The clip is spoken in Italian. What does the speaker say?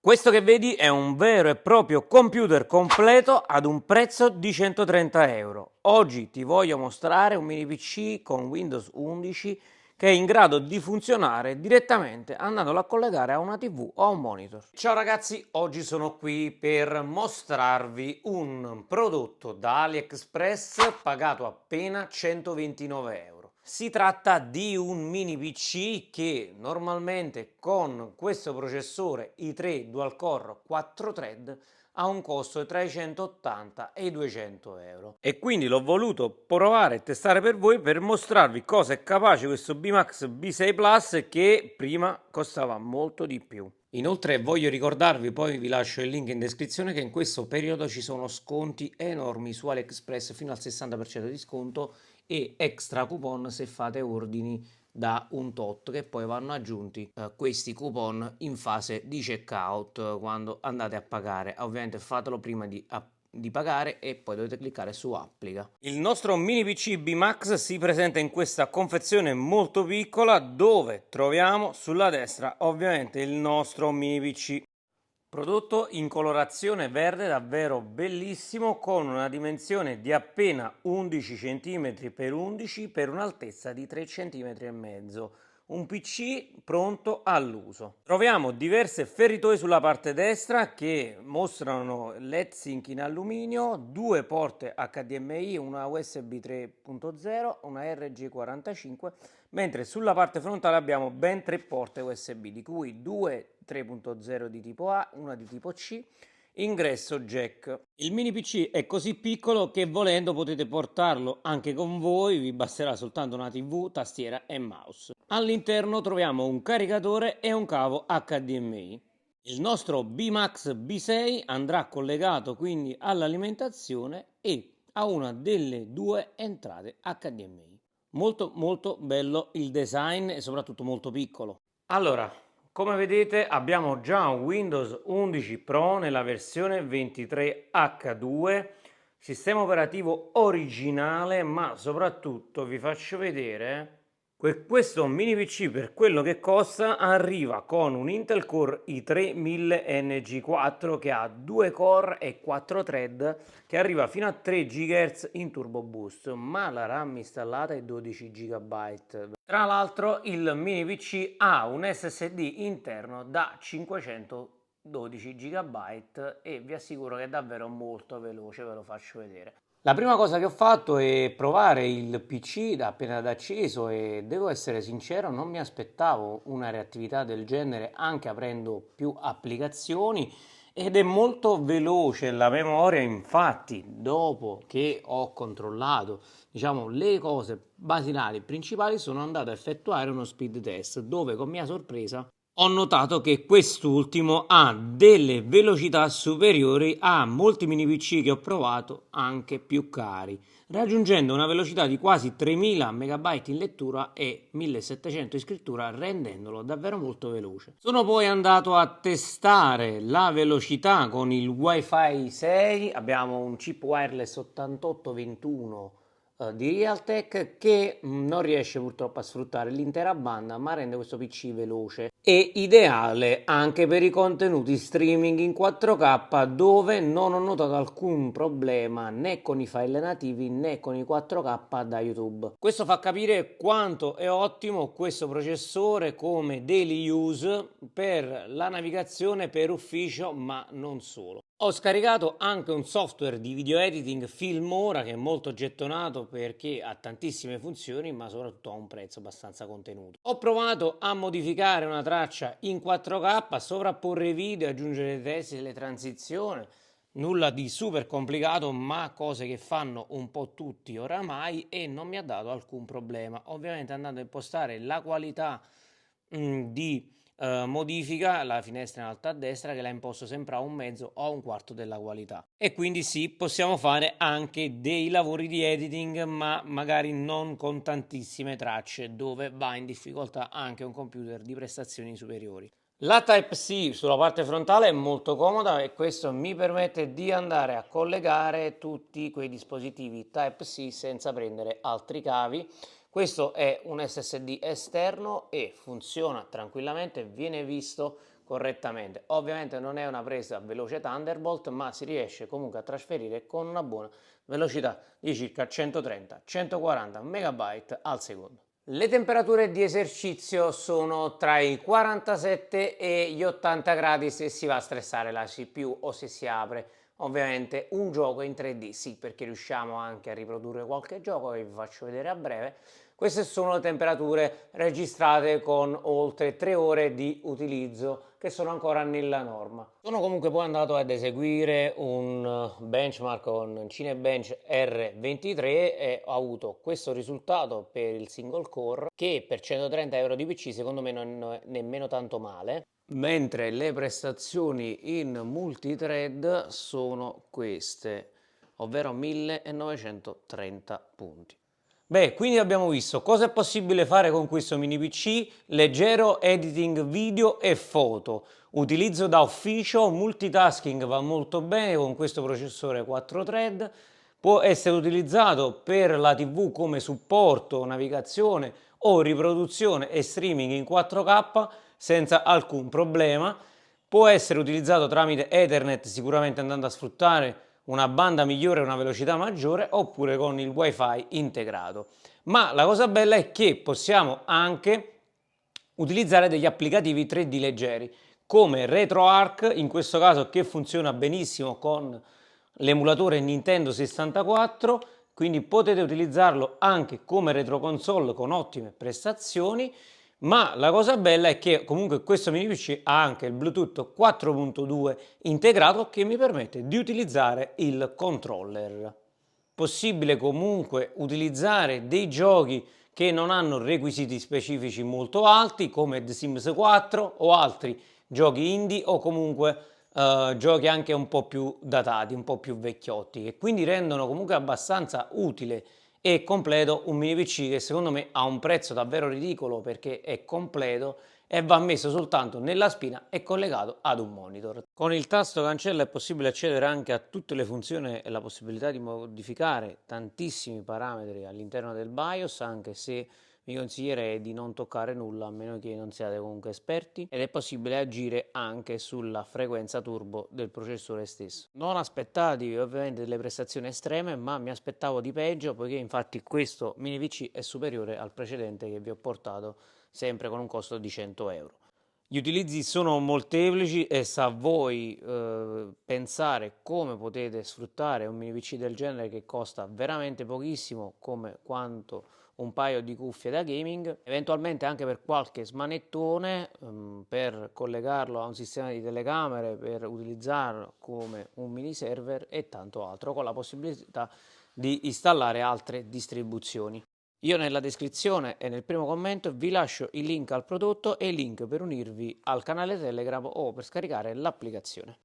Questo che vedi è un vero e proprio computer completo ad un prezzo di 130 euro. Oggi ti voglio mostrare un mini PC con Windows 11 che è in grado di funzionare direttamente andandolo a collegare a una TV o a un monitor. Ciao ragazzi, oggi sono qui per mostrarvi un prodotto da AliExpress pagato appena 129 euro. Si tratta di un mini PC che normalmente con questo processore i3 dual core 4 thread ha un costo tra i 180 e i 200 euro. E quindi l'ho voluto provare e testare per voi per mostrarvi cosa è capace questo BMax B6 Plus che prima costava molto di più. Inoltre voglio ricordarvi, poi vi lascio il link in descrizione, che in questo periodo ci sono sconti enormi su AliExpress fino al 60% di sconto e extra coupon se fate ordini da un tot, che poi vanno aggiunti questi coupon in fase di checkout quando andate a pagare. Ovviamente fatelo prima di pagare e poi dovete cliccare su applica. Il nostro mini PC BMax si presenta in questa confezione molto piccola dove troviamo sulla destra ovviamente il nostro mini PC. Prodotto in colorazione verde davvero bellissimo con una dimensione di appena 11 cm x 11 per un'altezza di 3 cm e mezzo. Un PC pronto all'uso. Troviamo diverse feritoie sulla parte destra che mostrano LED sync in alluminio, due porte HDMI, una USB 3.0, una RG45, mentre sulla parte frontale abbiamo ben tre porte USB, di cui due 3.0 di tipo A, una di tipo C, ingresso jack. Il mini PC è così piccolo che volendo potete portarlo anche con voi, vi basterà soltanto una TV, tastiera e mouse. All'interno troviamo un caricatore e un cavo HDMI. Il nostro BMax B6 andrà collegato quindi all'alimentazione e a una delle due entrate HDMI. Molto bello il design e soprattutto molto piccolo. Allora, come vedete abbiamo già un Windows 11 Pro nella versione 23H2, sistema operativo originale, ma soprattutto vi faccio vedere questo mini PC per quello che costa arriva con un Intel Core i3 1000NG4 che ha 2 core e 4 thread che arriva fino a 3 GHz in Turbo Boost, ma la RAM installata è 12 GB. Tra l'altro il mini PC ha un SSD interno da 512 GB e vi assicuro che è davvero molto veloce, ve lo faccio vedere. La prima cosa che ho fatto è provare il PC appena da acceso e devo essere sincero, non mi aspettavo una reattività del genere anche aprendo più applicazioni ed è molto veloce la memoria, infatti dopo che ho controllato diciamo le cose basilari principali sono andato a effettuare uno speed test dove con mia sorpresa ho notato che quest'ultimo ha delle velocità superiori a molti mini PC che ho provato, anche più cari, raggiungendo una velocità di quasi 3000 MB in lettura e 1700 in scrittura, rendendolo davvero molto veloce. Sono poi andato a testare la velocità con il Wi-Fi 6, abbiamo un chip wireless 8821 di Realtek che non riesce purtroppo a sfruttare l'intera banda, ma rende questo PC veloce e ideale anche per i contenuti streaming in 4K, dove non ho notato alcun problema né con i file nativi né con i 4K da YouTube. Questo fa capire quanto è ottimo questo processore come daily use per la navigazione, per ufficio, ma non solo. Ho scaricato anche un software di video editing Filmora che è molto gettonato perché ha tantissime funzioni ma soprattutto ha un prezzo abbastanza contenuto. Ho provato a modificare una traccia in 4K, a sovrapporre i video, aggiungere i testi e le transizioni. Nulla di super complicato, ma cose che fanno un po' tutti oramai e non mi ha dato alcun problema. Ovviamente andando a impostare la qualità di modifica, la finestra in alto a destra che la imposto sempre a un mezzo o a un quarto della qualità. E quindi sì, possiamo fare anche dei lavori di editing, ma magari non con tantissime tracce, dove va in difficoltà anche un computer di prestazioni superiori. La Type-C sulla parte frontale è molto comoda e questo mi permette di andare a collegare tutti quei dispositivi Type-C senza prendere altri cavi. Questo è un SSD esterno e funziona tranquillamente, viene visto correttamente. Ovviamente non è una presa veloce Thunderbolt, ma si riesce comunque a trasferire con una buona velocità di circa 130-140 MB al secondo. Le temperature di esercizio sono tra i 47 e gli 80 gradi se si va a stressare la CPU o se si apre ovviamente un gioco in 3D, sì, perché riusciamo anche a riprodurre qualche gioco che vi faccio vedere a breve. Queste sono le temperature registrate con oltre 3 ore di utilizzo che sono ancora nella norma. Sono comunque poi andato ad eseguire un benchmark con Cinebench R23 e ho avuto questo risultato per il single core che per 130 euro di PC secondo me non è nemmeno tanto male, mentre le prestazioni in multithread sono queste, ovvero 1930 punti. Beh, quindi abbiamo visto cosa è possibile fare con questo mini PC: leggero editing video e foto, utilizzo da ufficio, multitasking va molto bene con questo processore 4 thread, può essere utilizzato per la TV come supporto, navigazione o riproduzione e streaming in 4K senza alcun problema, può essere utilizzato tramite Ethernet sicuramente andando a sfruttare una banda migliore e una velocità maggiore oppure con il wifi integrato. Ma la cosa bella è che possiamo anche utilizzare degli applicativi 3D leggeri come RetroArch, in questo caso, che funziona benissimo con l'emulatore Nintendo 64, quindi potete utilizzarlo anche come retroconsole con ottime prestazioni. Ma la cosa bella è che comunque questo mini PC ha anche il Bluetooth 4.2 integrato che mi permette di utilizzare il controller. Possibile comunque utilizzare dei giochi che non hanno requisiti specifici molto alti come The Sims 4 o altri giochi indie o comunque giochi anche un po' più datati, un po' più vecchiotti, che quindi rendono comunque abbastanza utile e completo un mini PC che secondo me ha un prezzo davvero ridicolo perché è completo e va messo soltanto nella spina e collegato ad un monitor. Con il tasto cancella è possibile accedere anche a tutte le funzioni e la possibilità di modificare tantissimi parametri all'interno del BIOS, anche se vi consiglierei di non toccare nulla a meno che non siate comunque esperti, ed è possibile agire anche sulla frequenza turbo del processore stesso. Non aspettatevi ovviamente delle prestazioni estreme, ma mi aspettavo di peggio, poiché infatti questo mini PC è superiore al precedente che vi ho portato, sempre con un costo di 100 euro. Gli utilizzi sono molteplici e sta a voi pensare come potete sfruttare un mini PC del genere che costa veramente pochissimo, come quanto un paio di cuffie da gaming, eventualmente anche per qualche smanettone per collegarlo a un sistema di telecamere, per utilizzarlo come un mini server e tanto altro, con la possibilità di installare altre distribuzioni. Io nella descrizione e nel primo commento vi lascio il link al prodotto e il link per unirvi al canale Telegram o per scaricare l'applicazione.